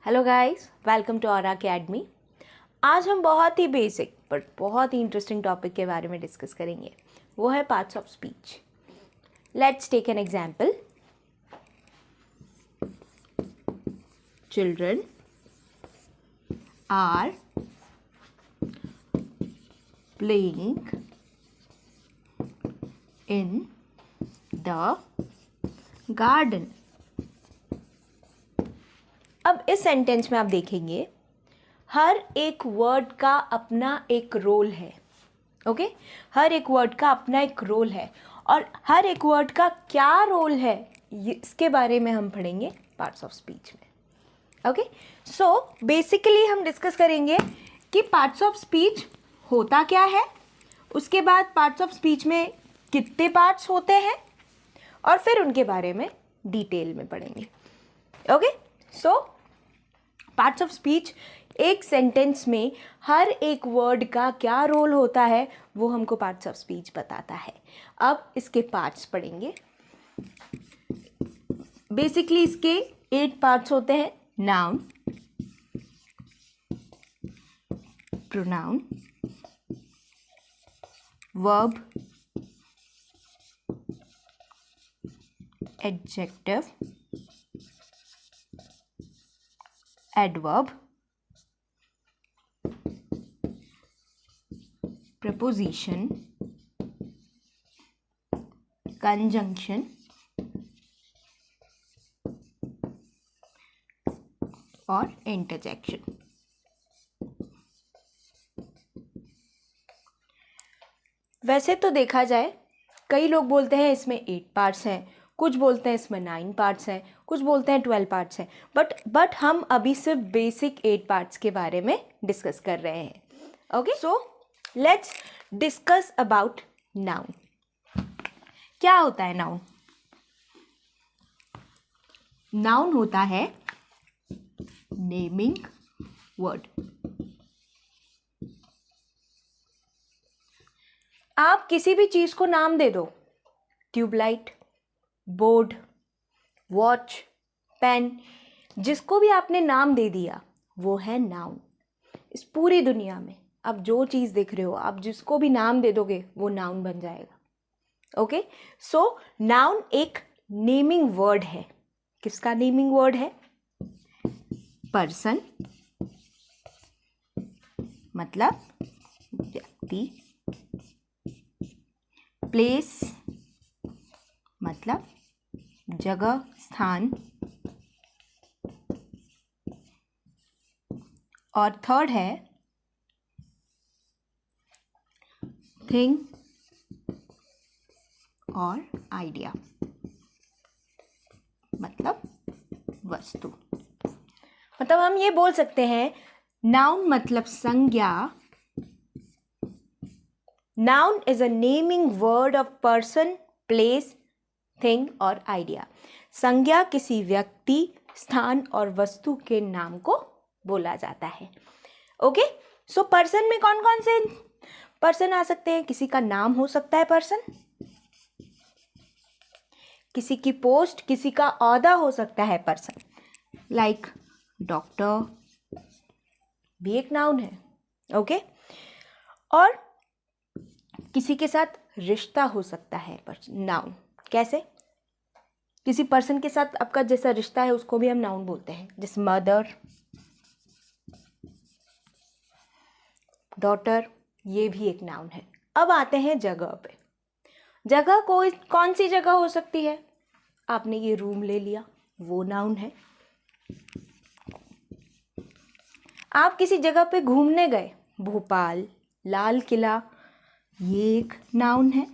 Hello guys, welcome to Aara academy. आज हम बहुत ही बेसिक बट बहुत ही इंटरेस्टिंग टॉपिक के बारे में डिस्कस करेंगे। वो है parts of speech. Let's take an example. Children are playing in the garden. अब इस सेंटेंस में आप देखेंगे हर एक वर्ड का अपना एक रोल है। ओके, हर एक वर्ड का अपना एक रोल है और हर एक वर्ड का क्या रोल है इसके बारे में हम पढ़ेंगे पार्ट्स ऑफ स्पीच में। ओके, सो बेसिकली हम डिस्कस करेंगे कि पार्ट्स ऑफ स्पीच होता क्या है, उसके बाद पार्ट्स ऑफ स्पीच में कितने पार्ट्स होते हैं और फिर उनके बारे में डिटेल में पढ़ेंगे। Okay, so parts of speech, एक सेंटेंस में हर एक वर्ड का क्या रोल होता है वो हमको पार्ट्स ऑफ स्पीच बताता है। अब इसके पार्ट्स पढ़ेंगे। बेसिकली इसके 8 पार्ट्स होते हैं। Noun, pronoun, verb, adjective, adverb, preposition, conjunction और interjection। वैसे तो देखा जाए कई लोग बोलते हैं इसमें 8 पार्ट्स हैं, कुछ बोलते हैं इसमें 9 पार्ट्स हैं, कुछ बोलते हैं 12 पार्ट्स हैं, बट हम अभी सिर्फ बेसिक 8 पार्ट्स के बारे में डिस्कस कर रहे हैं। Okay, so let's discuss about noun. क्या होता है नाउन? नाउन होता है नेमिंग वर्ड। आप किसी भी चीज को नाम दे दो, ट्यूबलाइट, बोर्ड, वॉच, पेन, जिसको भी आपने नाम दे दिया वो है नाउन। इस पूरी दुनिया में आप जो चीज़ देख रहे हो, आप जिसको भी नाम दे दोगे वो नाउन बन जाएगा। ओके, सो नाउन एक नेमिंग वर्ड है। किसका नेमिंग वर्ड है? पर्सन मतलब व्यक्ति, प्लेस मतलब जगह, स्थान, और थर्ड है थिंग और आइडिया मतलब वस्तु। मतलब हम ये बोल सकते हैं नाउन मतलब संज्ञा। Noun is a naming word of person, place, thing और आइडिया। संज्ञा किसी व्यक्ति, स्थान और वस्तु के नाम को बोला जाता है। ओके, सो पर्सन में कौन कौन से पर्सन आ सकते हैं? किसी का नाम हो सकता है पर्सन, किसी की पोस्ट, किसी का ओहदा हो सकता है पर्सन, लाइक डॉक्टर भी एक नाउन है। ओके, और किसी के साथ रिश्ता हो सकता है नाउन। कैसे? किसी पर्सन के साथ आपका जैसा रिश्ता है उसको भी हम नाउन बोलते हैं, जैसे मदर, डॉटर, ये भी एक नाउन है। अब आते हैं जगह पे। जगह कौन सी जगह हो सकती है? आपने ये रूम ले लिया, वो नाउन है। आप किसी जगह पे घूमने गए, भोपाल, लाल किला, ये एक नाउन है।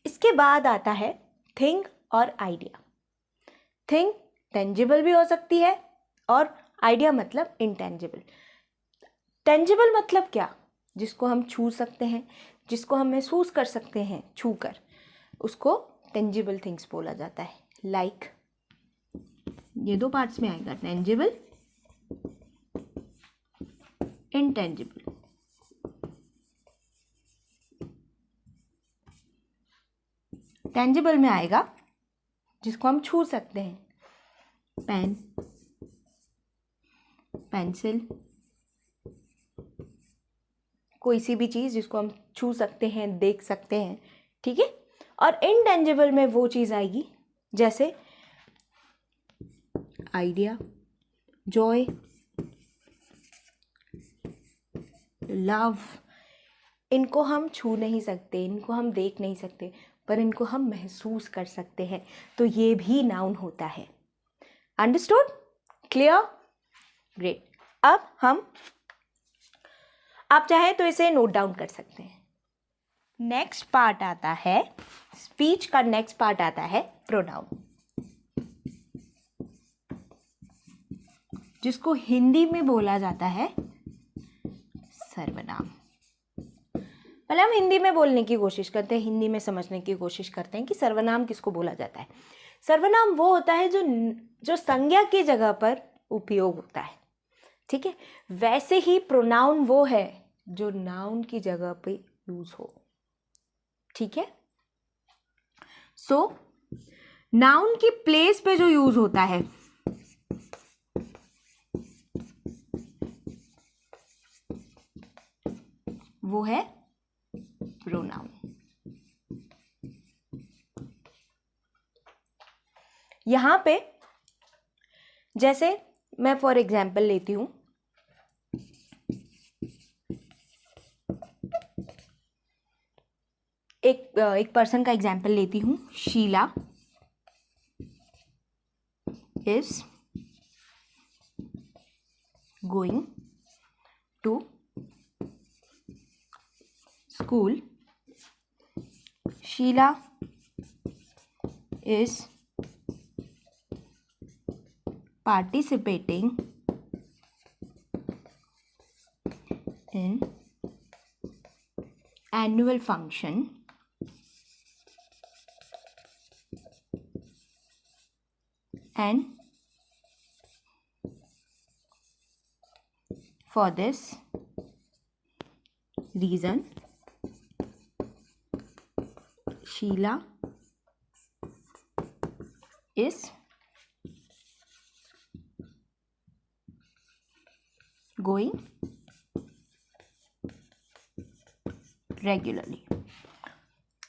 इसके बाद आता है थिंग और आइडिया। थिंग टेंजिबल भी हो सकती है और आइडिया मतलब इनटेंजिबल। टेंजिबल मतलब क्या? जिसको हम छू सकते हैं, जिसको हम महसूस कर सकते हैं छूकर, उसको टेंजिबल थिंग्स बोला जाता है। लाइक ये 2 पार्ट्स में आएगा, टेंजिबल, इनटेंजिबल। टेंजिबल में आएगा जिसको हम छू सकते हैं, पेन, पेंसिल, कोई सी भी चीज़ जिसको हम छू सकते हैं, देख सकते हैं, ठीक है। और इनटेंजिबल में वो चीज़ आएगी जैसे आइडिया, जॉय, लव। इनको हम छू नहीं सकते, इनको हम देख नहीं सकते, पर इनको हम महसूस कर सकते हैं, तो ये भी नाउन होता है। अंडरस्टूड? क्लियर? ग्रेट। अब हम, आप चाहें तो इसे नोट डाउन कर सकते हैं। नेक्स्ट पार्ट आता है, स्पीच का नेक्स्ट पार्ट आता है प्रोनाउन, जिसको हिंदी में बोला जाता है सर्वनाम। पहले हम हिंदी में बोलने की कोशिश करते हैं, हिंदी में समझने की कोशिश करते हैं कि सर्वनाम किसको बोला जाता है। सर्वनाम वो होता है जो संज्ञा की जगह पर उपयोग होता है, ठीक है। वैसे ही प्रोनाउन वो है जो नाउन की जगह पे यूज हो, ठीक है। सो नाउन की प्लेस पे जो यूज होता है वो है प्रोनाउन। यहां पे जैसे मैं फॉर एग्जाम्पल लेती हूं, एक पर्सन का एग्जाम्पल लेती हूं, Sheela is going to school. Sheela is participating in annual function and for this reason Sheila is going regularly।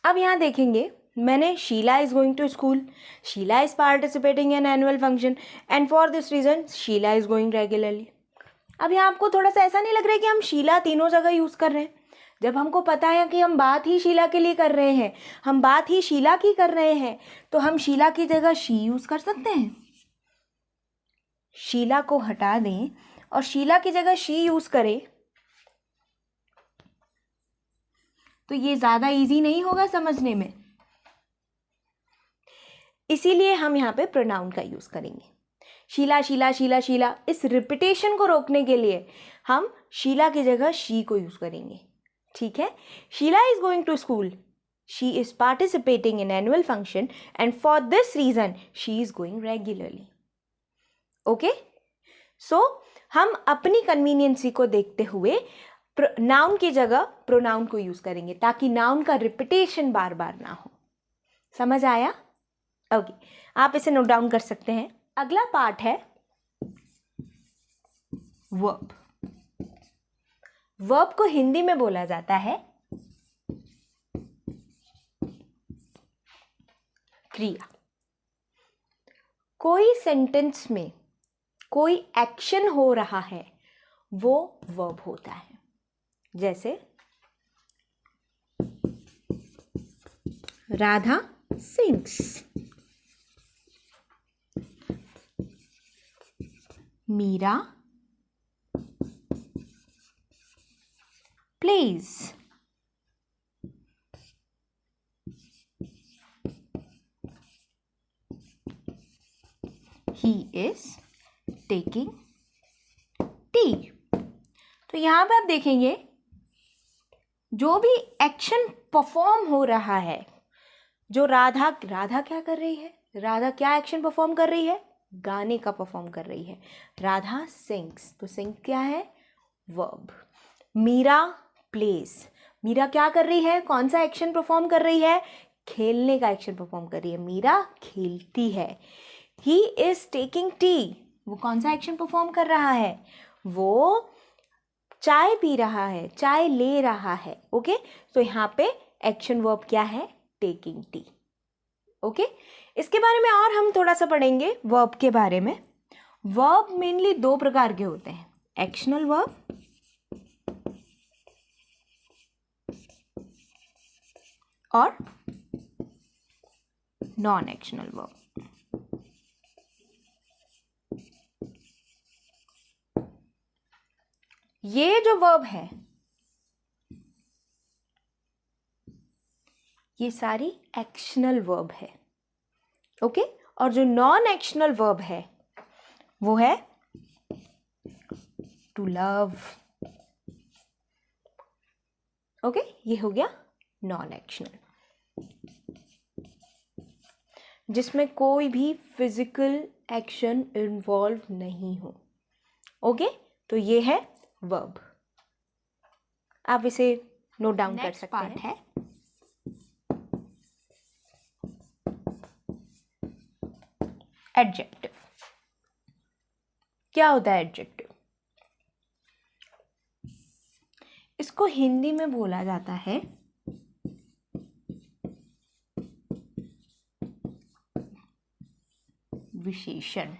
अब यहाँ देखेंगे, मैंने Sheela is going to school, Sheela is participating in annual function and for this reason Sheela is going regularly. अब यहाँ आपको थोड़ा सा ऐसा नहीं लग रहा है कि हम शीला तीनों जगह यूज कर रहे हैं? जब हमको पता है कि हम बात ही शीला के लिए कर रहे हैं, हम बात ही शीला की कर रहे हैं, तो हम शीला की जगह शी यूज कर सकते हैं। शीला को हटा दें और शीला की जगह शी यूज करें तो ये ज्यादा इजी नहीं होगा समझने में, इसीलिए हम यहाँ पे प्रोनाउन का यूज करेंगे। शीला शीला शीला शीला, इस रिपीटेशन को रोकने के लिए हम शीला की जगह शी को यूज करेंगे, ठीक है। Sheela is going to school, she is participating in annual function and for this reason she is going regularly. Okay, so हम अपनी कन्वीनियंसी को देखते हुए नाउन की जगह प्रोनाउन को यूज करेंगे ताकि नाउन का रिपीटेशन बार बार ना हो। समझ आया? ओके, आप इसे नोट डाउन कर सकते हैं। अगला पार्ट है वर्ब। वर्ब को हिंदी में बोला जाता है क्रिया। कोई सेंटेंस में कोई एक्शन हो रहा है वो वर्ब होता है। जैसे Radha sings, Meera plays, he is taking tea। तो यहां पे आप देखेंगे जो भी एक्शन परफॉर्म हो रहा है, जो राधा क्या कर रही है, राधा क्या एक्शन परफॉर्म कर रही है, गाने का परफॉर्म कर रही है। राधा सिंग्स, तो सिंग क्या है, वर्ब। मीरा प्लेस, मीरा क्या कर रही है, कौन सा एक्शन परफॉर्म कर रही है, खेलने का एक्शन परफॉर्म कर रही है। मीरा खेलती है। ही इज टेकिंग टी, वो कौन सा एक्शन परफॉर्म कर रहा है? वो चाय पी रहा है, चाय ले रहा है। ओके, तो यहाँ पे एक्शन वर्ब क्या है? Taking tea. ओके, इसके बारे में और हम थोड़ा सा पढ़ेंगे वर्ब के बारे में। वर्ब मेनली दो प्रकार के होते हैं, एक्शनल वर्ब और नॉन एक्शनल वर्ब। ये जो वर्ब है ये सारी एक्शनल वर्ब है। ओके, और जो नॉन एक्शनल वर्ब है वो है टू लव। ओके, ये हो गया नॉन एक्शनल, जिसमें कोई भी फिजिकल एक्शन इन्वॉल्व नहीं हो। ओके, तो ये है वर्ब, आप इसे नोट डाउन कर सकते हैं। है एडजेक्टिव। क्या होता है एडजेक्टिव? इसको हिंदी में बोला जाता है विशेषण,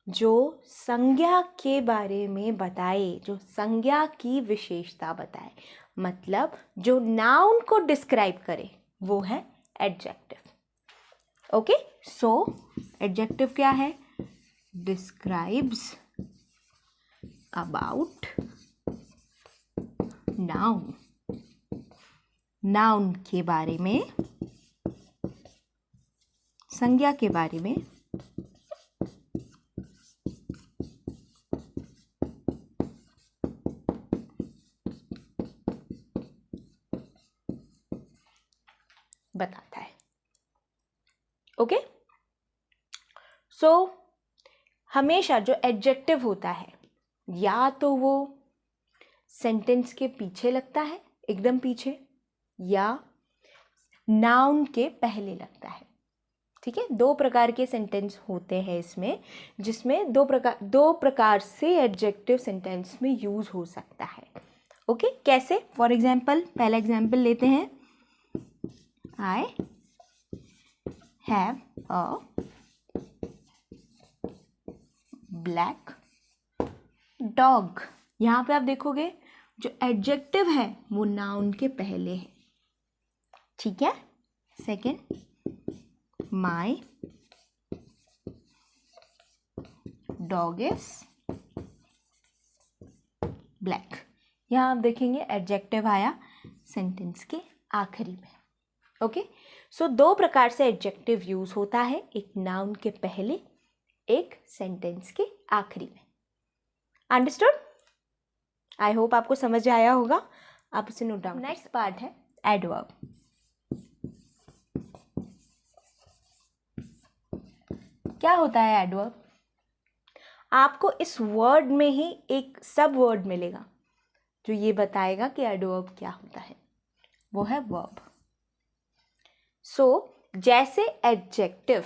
जो संज्ञा के बारे में बताए, जो संज्ञा की विशेषता बताए, मतलब जो नाउन को डिस्क्राइब करे, वो है एडजेक्टिव। ओके, सो एडजेक्टिव क्या है? डिस्क्राइब्स अबाउट नाउन, नाउन के बारे में, संज्ञा के बारे में बताता है। ओके, सो हमेशा जो एडजेक्टिव होता है या तो वो सेंटेंस के पीछे लगता है, एकदम पीछे, या नाउन के पहले लगता है। ठीक है, दो प्रकार के सेंटेंस होते हैं इसमें, जिसमें दो प्रकार से एडजेक्टिव सेंटेंस में यूज हो सकता है। ओके, कैसे? फॉर एग्जाम्पल, पहला एग्जाम्पल लेते हैं। I have a black dog. यहाँ पे आप देखोगे जो एडजेक्टिव है वो नाउन के पहले है। ठीक है, second, my dog is black. यहाँ आप देखेंगे एडजेक्टिव आया सेंटेंस के आखिरी में। ओके, सो दो प्रकार से एडजेक्टिव यूज होता है, एक नाउन के पहले, एक सेंटेंस के आखिरी में। अंडरस्टूड? आई होप आपको समझ आया होगा, आप इसे नोट डाउन। नेक्स्ट पार्ट है एडवर्ब। क्या होता है एडवर्ब? आपको इस वर्ड में ही एक सब वर्ड मिलेगा जो ये बताएगा कि एडवर्ब क्या होता है, वो है वर्ब। सो जैसे एडजेक्टिव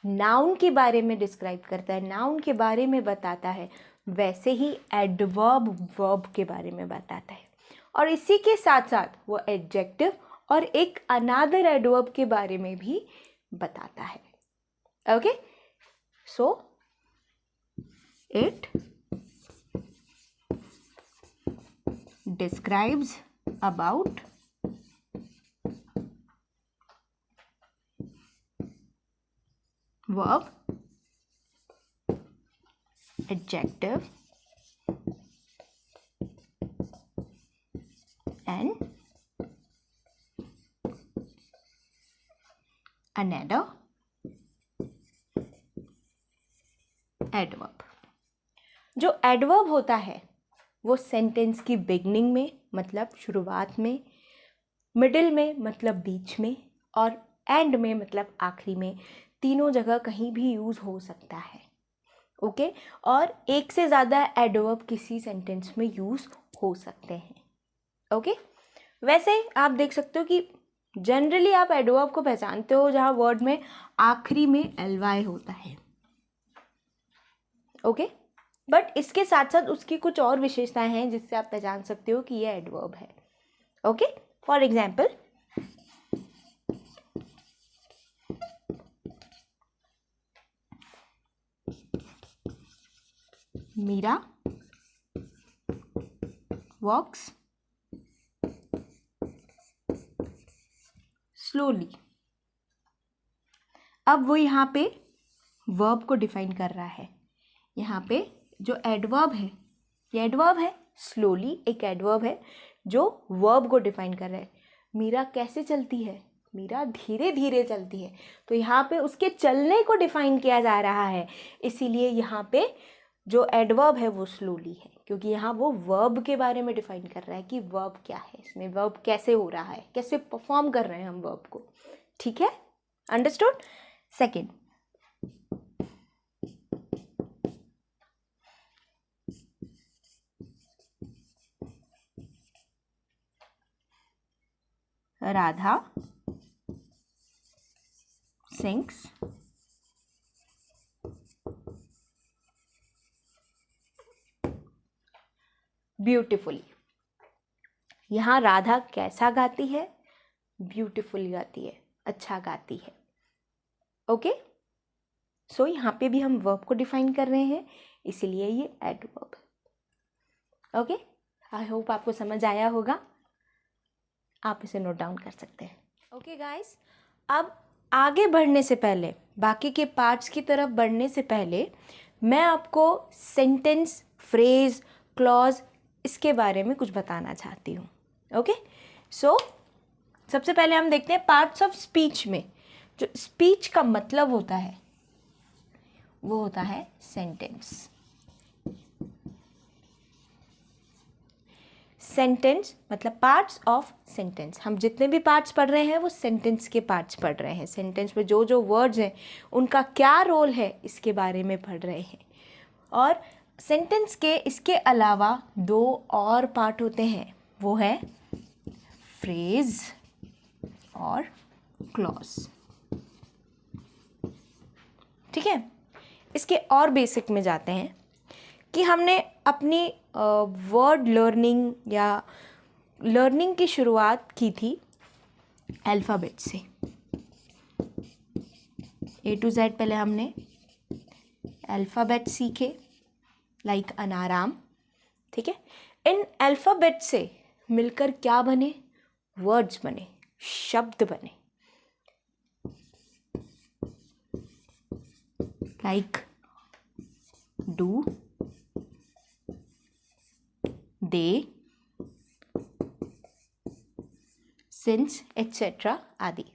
नाउन के बारे में डिस्क्राइब करता है, नाउन के बारे में बताता है, वैसे ही एडवर्ब वर्ब के बारे में बताता है, और इसी के साथ साथ वो एडजेक्टिव और एक अनादर एडवर्ब के बारे में भी बताता है। Okay, so it describes about verb, adjective and another adverb। जो एडवर्ब होता है वो सेंटेंस की बिगनिंग में, मतलब शुरुआत में, मिडिल में मतलब बीच में, और एंड में मतलब आखिरी में, तीनों जगह कहीं भी यूज हो सकता है। ओके, और एक से ज़्यादा एडवर्ब किसी सेंटेंस में यूज हो सकते हैं। ओके, वैसे आप देख सकते हो कि जनरली आप एडवर्ब को पहचानते हो जहाँ वर्ड में आखिरी में ly होता है, ओके। बट इसके साथ साथ उसकी कुछ और विशेषताएं हैं जिससे आप पहचान सकते हो कि यह एडवर्ब है, okay. For example, Meera walks slowly. अब वो यहाँ पे वर्ब को डिफाइन कर रहा है। यहाँ पे जो एडवर्ब है, ये एडवर्ब है, स्लोली एक एडवर्ब है जो वर्ब को डिफाइन कर रहा है। मीरा कैसे चलती है? मीरा धीरे धीरे चलती है। तो यहाँ पे उसके चलने को डिफाइन किया जा रहा है, इसीलिए यहाँ पे जो एडवर्ब है वो स्लोली है, क्योंकि यहाँ वो वर्ब के बारे में डिफाइन कर रहा है कि वर्ब क्या है, इसमें वर्ब कैसे हो रहा है, कैसे परफॉर्म कर रहे हैं हम वर्ब को। ठीक है, understood. Second, Radha sings beautifully. यहाँ राधा कैसा गाती है? ब्यूटिफुल गाती है, अच्छा गाती है, ओके। सो यहाँ पे भी हम वर्ब को डिफाइन कर रहे हैं, इसीलिए ये एडवर्ब है, ओके। आई होप आपको समझ आया होगा, आप इसे नोट डाउन कर सकते हैं, ओके गाइस। अब आगे बढ़ने से पहले, बाकी के पार्ट्स की तरफ बढ़ने से पहले, मैं आपको सेंटेंस, फ्रेज, क्लॉज इसके बारे में कुछ बताना चाहती हूँ, ओके। सो सबसे पहले हम देखते हैं पार्ट्स ऑफ स्पीच में जो स्पीच का मतलब होता है वो होता है सेंटेंस। सेंटेंस मतलब पार्ट्स ऑफ सेंटेंस। हम जितने भी पार्ट्स पढ़ रहे हैं वो सेंटेंस के पार्ट्स पढ़ रहे हैं। सेंटेंस में जो जो वर्ड्स हैं उनका क्या रोल है इसके बारे में पढ़ रहे हैं। और सेंटेंस के इसके अलावा दो और पार्ट होते हैं, वो है फ्रेज और क्लॉज। ठीक है, इसके और बेसिक में जाते हैं कि हमने अपनी वर्ड लर्निंग या लर्निंग की शुरुआत की थी अल्फ़ाबेट से। A to Z पहले हमने अल्फ़ाबेट सीखे, लाइक अनाराम। ठीक है, इन अल्फ़ाबेट से मिलकर क्या बने? वर्ड्स बने, शब्द बने, like do, they, since etcetera आदि।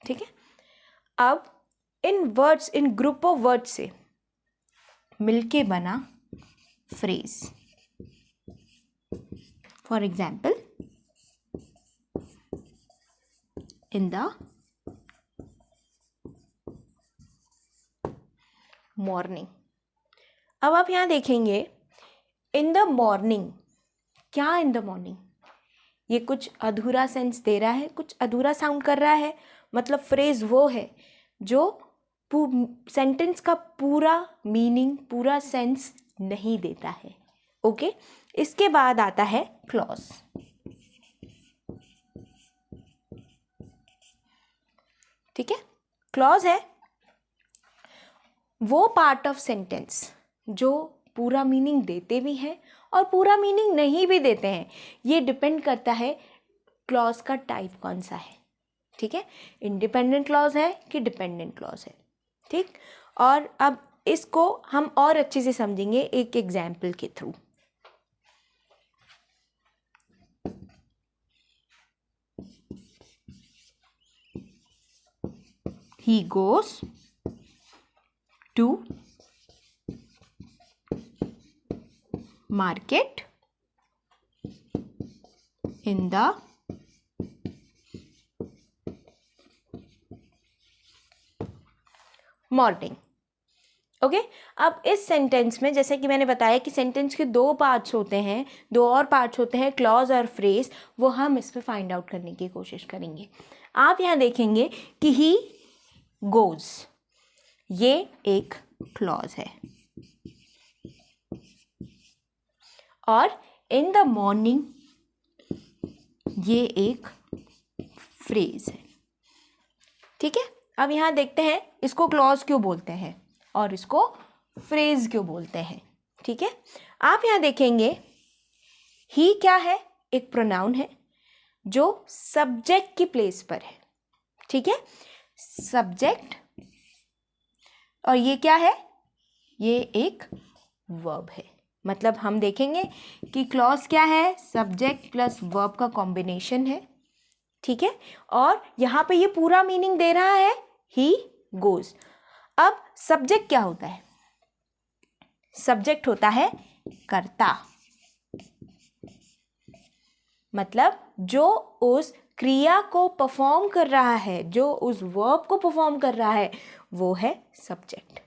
ठीक है, अब इन वर्ड्स, इन ग्रुप ऑफ वर्ड्स से मिलके बना phrase. For example, in the morning. अब आप यहाँ देखेंगे इन द मॉर्निंग, क्या इन द मॉर्निंग? ये कुछ अधूरा सेंस दे रहा है, कुछ अधूरा साउंड कर रहा है। मतलब फ्रेज वो है जो सेंटेंस का पूरा मीनिंग, पूरा सेंस नहीं देता है। ओके, इसके बाद आता है क्लॉज। ठीक है, क्लॉज है वो पार्ट ऑफ सेंटेंस जो पूरा मीनिंग देते भी हैं और पूरा मीनिंग नहीं भी देते हैं। ये डिपेंड करता है क्लॉज का टाइप कौन सा है। ठीक है, इंडिपेंडेंट क्लॉज है कि डिपेंडेंट क्लॉज है। ठीक, और अब इसको हम और अच्छे से समझेंगे एक एग्जाम्पल के through. He goes to market in the morning. Okay, अब इस सेंटेंस में जैसे कि मैंने बताया कि सेंटेंस के दो पार्ट्स होते हैं, दो और पार्ट्स होते हैं क्लॉज और फ्रेज, वो हम इस पे फाइंड आउट करने की कोशिश करेंगे। आप यहाँ देखेंगे कि ही गोज, ये एक क्लॉज है, और इन द मॉर्निंग ये एक फ्रेज है। ठीक है, अब यहाँ देखते हैं इसको क्लॉज क्यों बोलते हैं और इसको फ्रेज क्यों बोलते हैं। ठीक है, आप यहाँ देखेंगे ही क्या है, एक प्रोनाउन है जो सब्जेक्ट की प्लेस पर है। ठीक है, सब्जेक्ट, और ये क्या है, ये एक वर्ब है। मतलब हम देखेंगे कि क्लॉज क्या है, सब्जेक्ट प्लस वर्ब का कॉम्बिनेशन है। ठीक है, और यहाँ पे ये पूरा मीनिंग दे रहा है ही गोज। अब सब्जेक्ट क्या होता है, सब्जेक्ट होता है कर्ता, मतलब जो उस क्रिया को परफॉर्म कर रहा है, जो उस वर्ब को परफॉर्म कर रहा है, वो है सब्जेक्ट।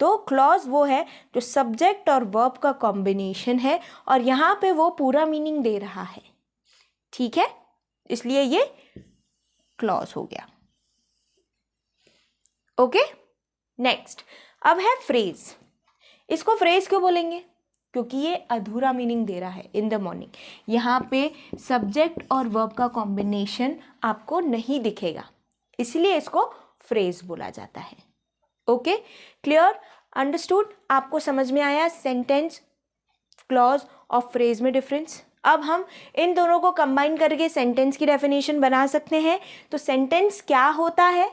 तो क्लॉज वो है जो सब्जेक्ट और वर्ब का कॉम्बिनेशन है, और यहाँ पे वो पूरा मीनिंग दे रहा है। ठीक है, इसलिए ये क्लॉज हो गया। ओके, नेक्स्ट अब है फ्रेज। इसको फ्रेज क्यों बोलेंगे, क्योंकि ये अधूरा मीनिंग दे रहा है। इन द मॉर्निंग, यहाँ पे सब्जेक्ट और वर्ब का कॉम्बिनेशन आपको नहीं दिखेगा, इसलिए इसको फ्रेज बोला जाता है। ओके, क्लियर, अंडरस्टूड, आपको समझ में आया सेंटेंस, क्लॉज और फ्रेज में डिफरेंस। अब हम इन दोनों को कंबाइन करके सेंटेंस की डेफिनेशन बना सकते हैं। तो सेंटेंस क्या होता है,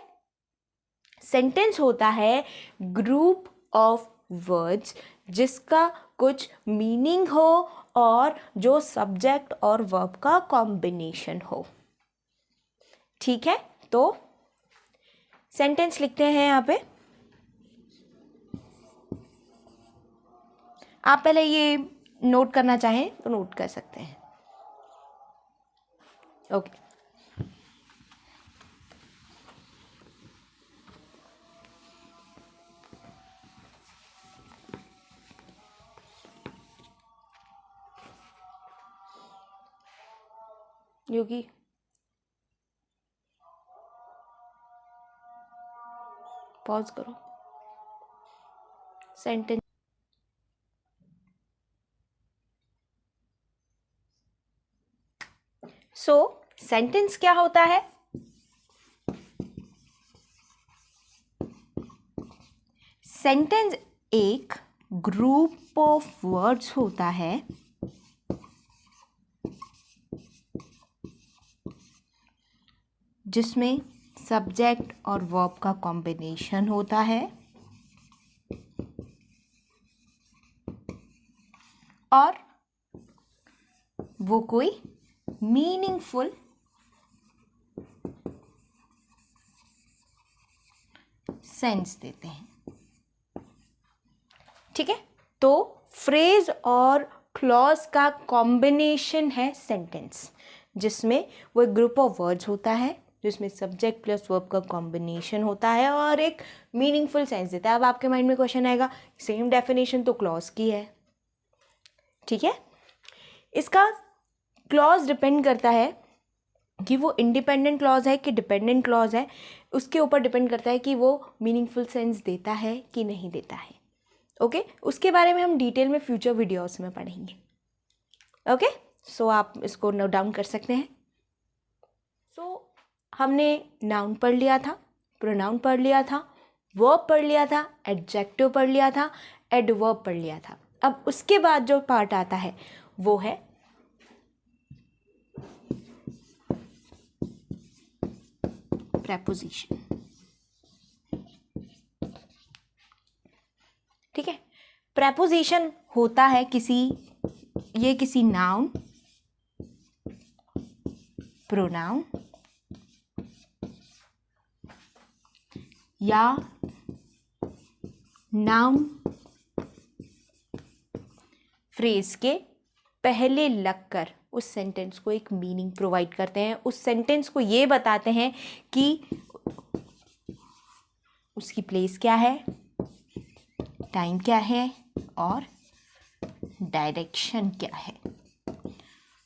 सेंटेंस होता है ग्रुप ऑफ वर्ड्स जिसका कुछ मीनिंग हो और जो सब्जेक्ट और वर्ब का कॉम्बिनेशन हो। ठीक है, तो सेंटेंस लिखते हैं यहाँ पे। आप पहले ये नोट करना चाहें तो नोट कर सकते हैं। ओके, योगी पॉज करो। सेंटेंस, सो सेंटेंस क्या होता है, सेंटेंस एक ग्रुप ऑफ वर्ड्स होता है जिसमें सब्जेक्ट और वर्ब का कॉम्बिनेशन होता है और वो कोई मीनिंगफुल सेंस देते हैं। ठीक है, तो फ्रेज और क्लॉज का कॉम्बिनेशन है सेंटेंस, जिसमें वो एक ग्रुप ऑफ वर्ड्स होता है जिसमें सब्जेक्ट प्लस वर्ब का कॉम्बिनेशन होता है और एक मीनिंगफुल सेंस देता है। अब आपके माइंड में क्वेश्चन आएगा, सेम डेफिनेशन तो क्लॉज की है। ठीक है, इसका क्लॉज डिपेंड करता है कि वो इंडिपेंडेंट क्लॉज है कि डिपेंडेंट क्लॉज है, उसके ऊपर डिपेंड करता है कि वो मीनिंगफुल सेंस देता है कि नहीं देता है। ओके, उसके बारे में हम डिटेल में फ्यूचर वीडियोस में पढ़ेंगे। ओके, सो आप इसको नोट डाउन कर सकते हैं। सो हमने नाउन पढ़ लिया था, प्रोनाउन पढ़ लिया था, वर्ब पढ़ लिया था, एडजेक्टिव पढ़ लिया था, एडवर्ब पढ़ लिया था। अब उसके बाद जो पार्ट आता है वो है प्रेपोजिशन। ठीक है, प्रेपोजिशन होता है किसी नाउन, प्रोनाउन या नाउन फ्रेज के पहले लगकर उस सेंटेंस को एक मीनिंग प्रोवाइड करते हैं, उस सेंटेंस को ये बताते हैं कि उसकी प्लेस क्या है, टाइम क्या है और डायरेक्शन क्या है।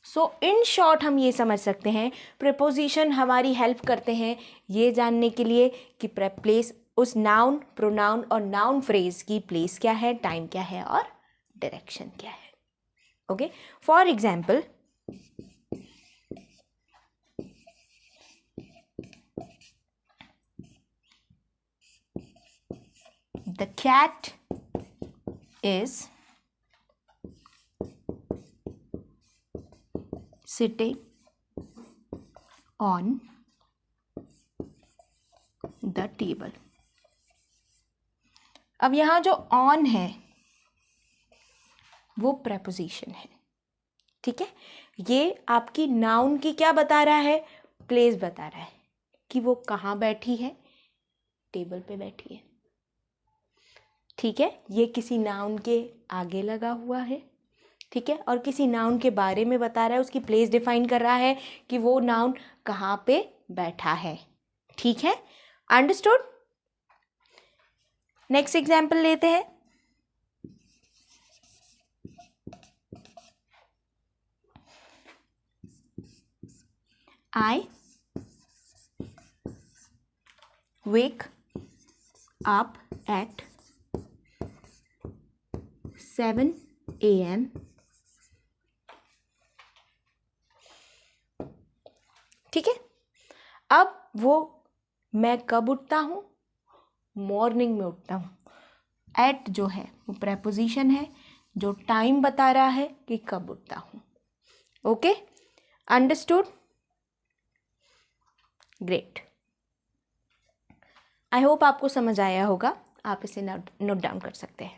सो इन शॉर्ट हम ये समझ सकते हैं प्रीपोजिशन हमारी हेल्प करते हैं ये जानने के लिए कि प्लेस उस नाउन, प्रोनाउन और नाउन फ्रेज की प्लेस क्या है, टाइम क्या है और डायरेक्शन क्या है. Okay, for example the cat is sitting on the table. अब यहाँ जो on है वो preposition है. ठीक है, ये आपकी noun की क्या बता रहा है, प्लेस बता रहा है कि वो कहाँ बैठी है, टेबल पे बैठी है. ठीक है, ये किसी नाउन के आगे लगा हुआ है. ठीक है, और किसी नाउन के बारे में बता रहा है, उसकी प्लेस डिफाइन कर रहा है कि वो नाउन कहाँ पे बैठा है. ठीक है, अंडरस्टूड. नेक्स्ट एग्जाम्पल लेते हैं. I wake up at 7 AM. ठीक है, अब वो मैं कब उठता हूँ, मॉर्निंग में उठता हूँ. एट जो है वो प्रेपोजिशन है जो टाइम बता रहा है कि कब उठता हूँ. Okay, understood, great. I hope आपको समझ आया होगा. आप इसे नोट डाउन कर सकते हैं.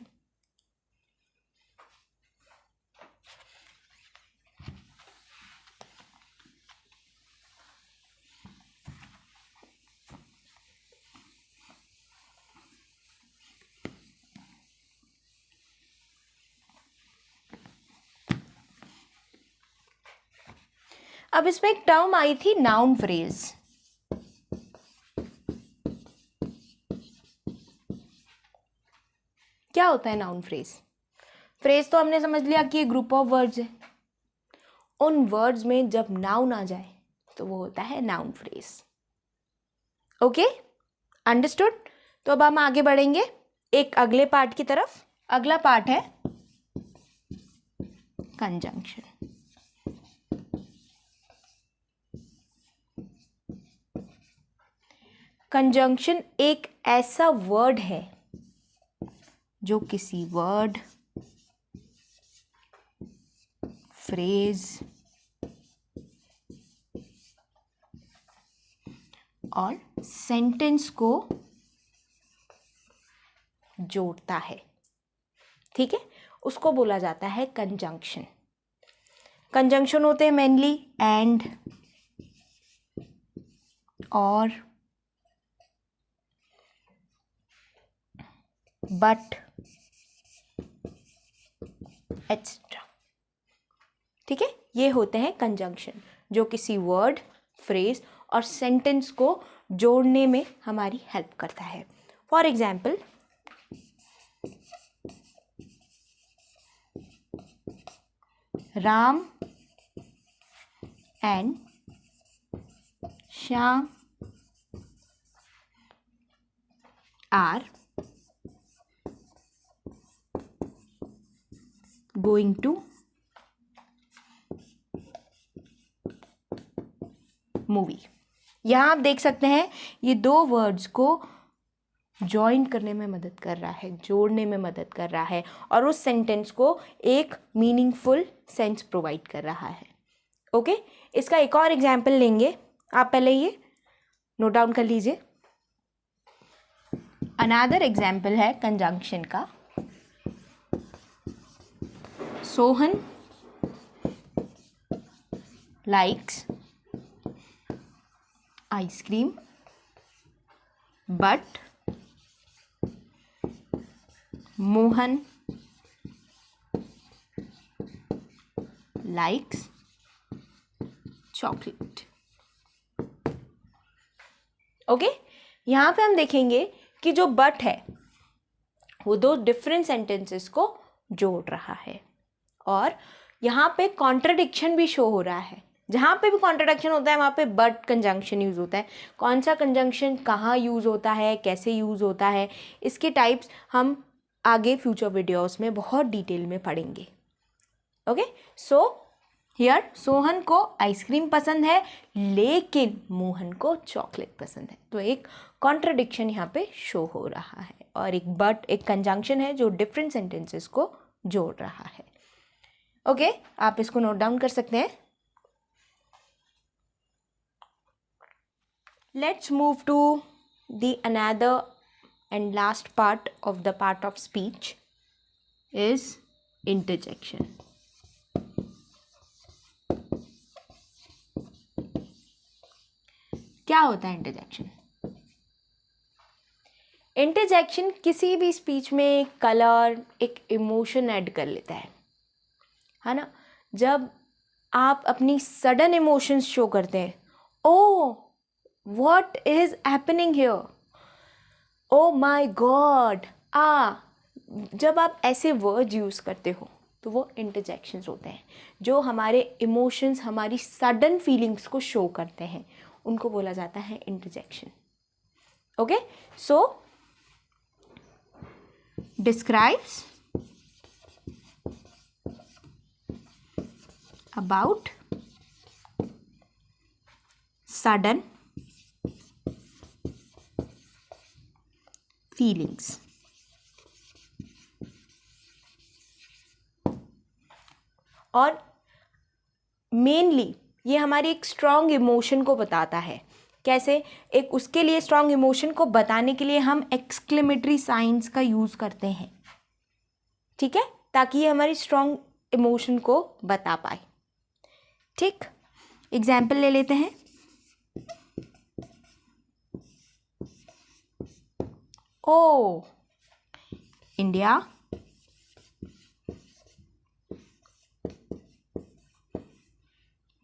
अब इसमें एक टर्म आई थी नाउन फ्रेज. क्या होता है नाउन फ्रेज? फ्रेज तो हमने समझ लिया कि ये ग्रुप ऑफ वर्ड्स है. उन वर्ड्स में जब नाउन आ जाए तो वो होता है नाउन फ्रेज. Okay, understood. तो अब हम आगे बढ़ेंगे एक अगले पार्ट की तरफ. अगला पार्ट है कंजंक्शन. कंजंक्शन एक ऐसा वर्ड है जो किसी वर्ड, फ्रेज और सेंटेंस को जोड़ता है. ठीक है, उसको बोला जाता है कंजंक्शन. कंजंक्शन होते हैं मेनली एंड, और, बट, एटसेट्रा. ठीक है, ये होते हैं कंजंक्शन जो किसी वर्ड, फ्रेज और सेंटेंस को जोड़ने में हमारी हेल्प करता है. For example, Ram and Shyam are going to movie. यहाँ आप देख सकते हैं ये दो वर्ड्स को ज्वाइन करने में मदद कर रहा है, जोड़ने में मदद कर रहा है और उस सेंटेंस को एक मीनिंगफुल सेंस प्रोवाइड कर रहा है. ओके, इसका एक और एग्जाम्पल लेंगे. आप पहले ये नोट डाउन कर लीजिए. अनदर एग्जाम्पल है कंजंक्शन का. Sohan likes ice cream but Mohan likes chocolate. Okay, यहाँ पे हम देखेंगे कि जो बट है वो दो डिफरेंट सेंटेंसेस को जोड़ रहा है और यहाँ पे कॉन्ट्रडिक्शन भी शो हो रहा है। जहाँ पे भी कॉन्ट्रडिक्शन होता है वहाँ पे बट कंजंक्शन यूज़ होता है। कौन सा कंजंक्शन कहाँ यूज़ होता है, कैसे यूज़ होता है, इसके टाइप्स हम आगे फ्यूचर वीडियोस में बहुत डिटेल में पढ़ेंगे। ओके, सो हियर सोहन को आइसक्रीम पसंद है लेकिन मोहन को चॉकलेट पसंद है। तो एक कॉन्ट्रडिक्शन यहाँ पे शो हो रहा है और एक बट, एक कंजंक्शन है जो डिफरेंट सेंटेंसेस को जोड़ रहा है। ओके, आप इसको नोट डाउन कर सकते हैं। Let's move to the another and last part of speech is interjection. क्या होता है इंटरजेक्शन? इंटरजेक्शन किसी भी स्पीच में एक कलर, एक इमोशन ऐड कर लेता है ना। जब आप अपनी सडन इमोशंस शो करते हैं, ओह what is happening here, oh my god, जब आप ऐसे वर्ड यूज़ करते हो तो वो इंटरजेक्शंस होते हैं जो हमारे इमोशंस, हमारी सडन फीलिंग्स को शो करते हैं, उनको बोला जाता है interjection. Okay, so describes about sudden feelings. और मेनली ये हमारी एक स्ट्रॉन्ग इमोशन को बताता है। कैसे? एक उसके लिए स्ट्रॉन्ग इमोशन को बताने के लिए हम एक्सक्लेमेटरी साइंस का यूज़ करते हैं, ठीक है, ताकि ये हमारी स्ट्रॉन्ग इमोशन को बता पाए। ठीक, एग्जाम्पल ले लेते हैं। ओ इंडिया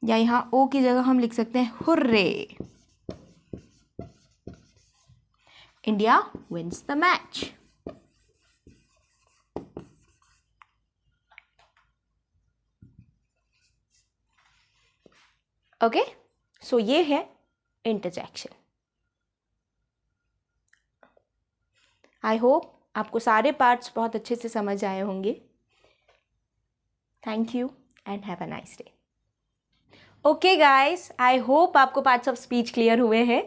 या यहाँ ओ की जगह हम लिख सकते हैं hurray, India wins the match. Okay, so ये है इंटरजेक्शन। आई होप आपको सारे पार्ट्स बहुत अच्छे से समझ आए होंगे। Thank you and have a nice day. Okay guys, I hope आपको पार्ट्स ऑफ स्पीच क्लियर हुए हैं।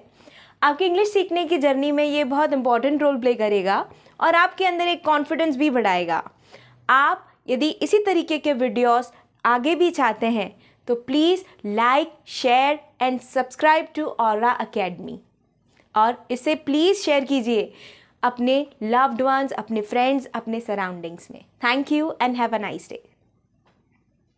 आपकी इंग्लिश सीखने की जर्नी में ये बहुत इंपॉर्टेंट रोल प्ले करेगा और आपके अंदर एक कॉन्फिडेंस भी बढ़ाएगा। आप यदि इसी तरीके के वीडियोस आगे भी चाहते हैं तो please like, share and subscribe to aura academy, और इसे प्लीज़ शेयर कीजिए अपने लव्ड वंस, अपने फ्रेंड्स, अपने सराउंडिंग्स में। Thank you and have a nice day.